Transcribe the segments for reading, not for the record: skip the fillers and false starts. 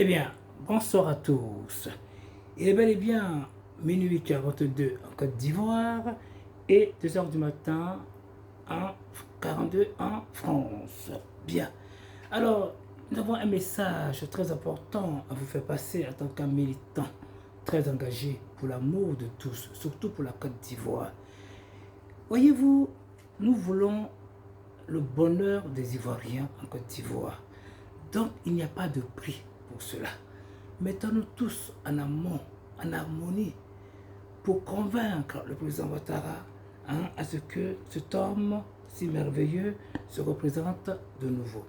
Eh bien, bonsoir à tous. Il est bel et bien minuit 42 en Côte d'Ivoire et 2 heures du matin en 42 en France. Bien. Alors, nous avons un message très important à vous faire passer en tant qu'un militant très engagé pour l'amour de tous, surtout pour la Côte d'Ivoire. Voyez-vous, nous voulons le bonheur des Ivoiriens en Côte d'Ivoire. Donc, il n'y a pas de prix pour cela. Mettons-nous tous en amont, en harmonie, pour convaincre le président Ouattara à ce que cet homme si merveilleux se représente de nouveau.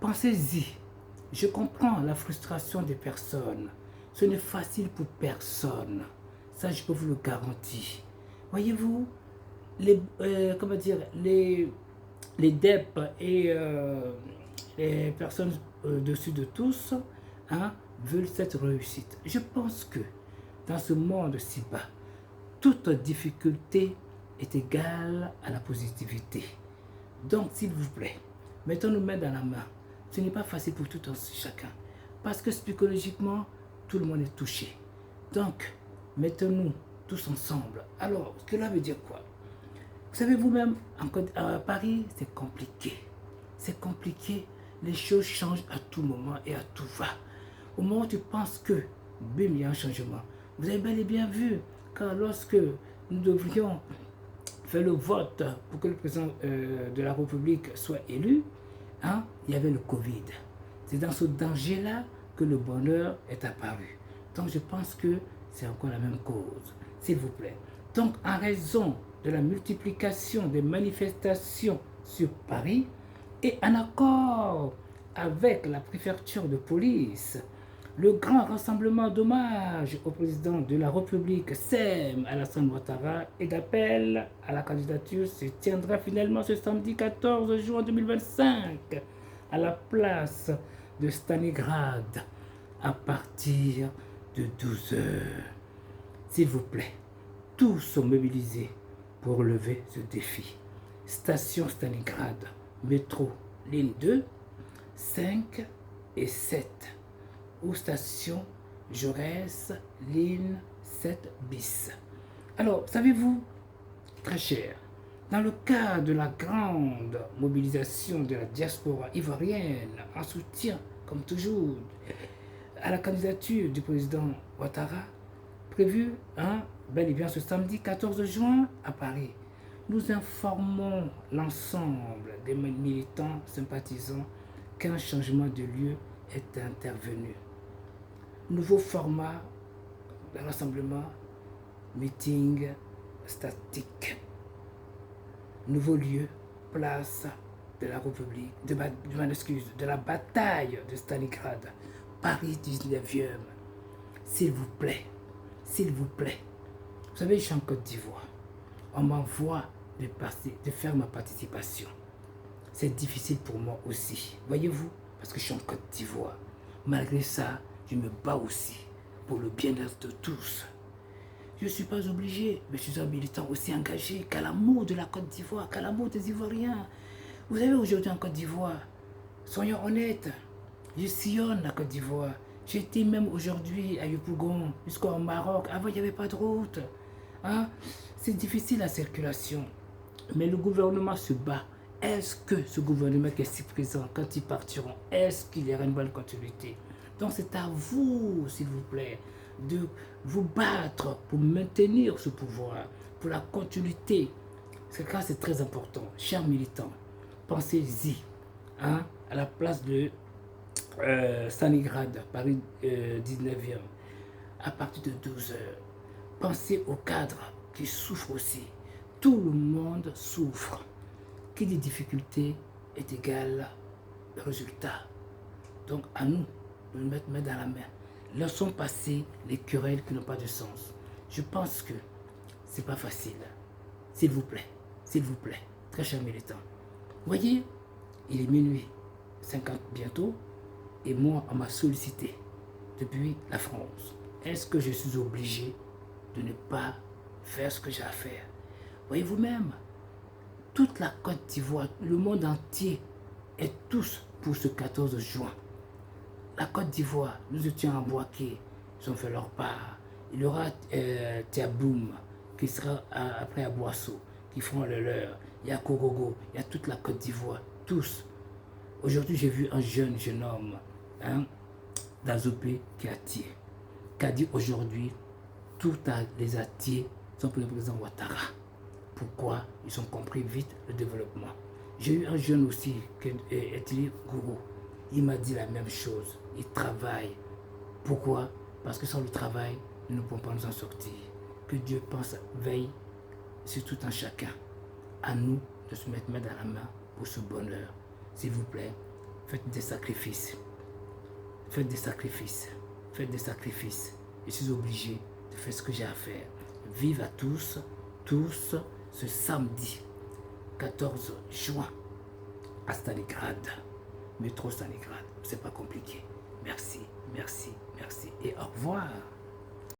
Pensez-y, je comprends la frustration des personnes. Ce n'est facile pour personne. Ça, je peux vous le garantir. Voyez-vous, comment dire, les DEP et les personnes au-dessus de tous veulent cette réussite. Je pense que dans ce monde si bas, toute difficulté est égale à la positivité. Donc, s'il vous plaît, mettons-nous main dans la main. Ce n'est pas facile pour tout un chacun. Parce que psychologiquement, tout le monde est touché. Donc, mettons-nous tous ensemble. Alors, cela veut dire quoi? Vous savez, vous-même, à Paris, c'est compliqué. C'est compliqué. Les choses changent à tout moment et à tout va. Au moment où tu penses que, bim, il y a un changement. Vous avez bel et bien vu, car lorsque nous devrions faire le vote pour que le président de la République soit élu, il y avait le Covid. C'est dans ce danger-là que le bonheur est apparu. Donc je pense que c'est encore la même cause, s'il vous plaît. Donc en raison de la multiplication des manifestations sur Paris et en accord avec la préfecture de police, le grand rassemblement d'hommage au président de la République, Sem Alassane Ouattara, et d'appel à la candidature se tiendra finalement ce samedi 14 juin 2025 à la place de Stalingrad à partir de 12 heures. S'il vous plaît, tous sont mobilisés pour relever ce défi. Station Stalingrad, métro, ligne 2, 5 et 7. Ou station Jaurès, ligne 7 bis. Alors, savez-vous, très cher, dans le cas de la grande mobilisation de la diaspora ivoirienne en soutien, comme toujours, à la candidature du président Ouattara, prévue bel et bien ce samedi 14 juin à Paris, nous informons l'ensemble des militants sympathisants qu'un changement de lieu est intervenu. Nouveau format de rassemblement, meeting statique. Nouveau lieu, place de la République, de la bataille de Stalingrad, Paris 19e. S'il vous plaît, s'il vous plaît. Vous savez, je suis en Côte d'Ivoire. On m'envoie de faire ma participation. C'est difficile pour moi aussi. Voyez-vous, parce que je suis en Côte d'Ivoire. Malgré ça, je me bats aussi pour le bien-être de tous. Je ne suis pas obligé, mais je suis un militant aussi engagé qu'à l'amour de la Côte d'Ivoire, qu'à l'amour des Ivoiriens. Vous savez, aujourd'hui en Côte d'Ivoire, soyons honnêtes, je sillonne la Côte d'Ivoire. J'étais même aujourd'hui à Yopougon, jusqu'au Maroc. Avant, il n'y avait pas de route. C'est difficile la circulation. Mais le gouvernement se bat. Est-ce que ce gouvernement qui est si présent, quand ils partiront, est-ce qu'il y aura une bonne continuité? Donc c'est à vous, s'il vous plaît, de vous battre pour maintenir ce pouvoir, pour la continuité. C'est très important. Chers militants, pensez-y à la place de Stalingrad, Paris 19e, à partir de 12 heures. Pensez aux cadres qui souffrent aussi. Tout le monde souffre. Qui dit difficulté est égal résultat. Donc à nous de nous mettre main dans la main. Laissons passer les querelles qui n'ont pas de sens. Je pense que c'est pas facile. S'il vous plaît, très chers militants. Voyez, il est minuit 50 bientôt et moi on m'a sollicité depuis la France. Est-ce que je suis obligé de ne pas faire ce que j'ai à faire? Voyez vous-même, toute la Côte d'Ivoire, le monde entier est tous pour ce 14 juin. La Côte d'Ivoire, nous étions à Boaké, ils ont fait leur part. Il y aura Tiaboum, qui sera après à Boisseau, qui feront le leur. Il y a Korogo, il y a toute la Côte d'Ivoire, tous. Aujourd'hui, j'ai vu un jeune homme, hein, d'Azopé, qui a tiré, qui a dit aujourd'hui, tous les attiers sont pour le président Ouattara. Pourquoi? Ils ont compris vite le développement. J'ai eu un jeune aussi, Etienne Gourou. Il m'a dit la même chose. Il travaille. Pourquoi? Parce que sans le travail, nous ne pouvons pas nous en sortir. Que Dieu pense, veille sur tout un chacun. À nous de se mettre main dans la main pour ce bonheur. S'il vous plaît, faites des sacrifices. Faites des sacrifices. Faites des sacrifices. Je suis obligé de faire ce que j'ai à faire. Vive à tous, ce samedi 14 juin à Stalingrad. Métro Stalingrad. C'est pas compliqué. Merci, merci, merci et au revoir.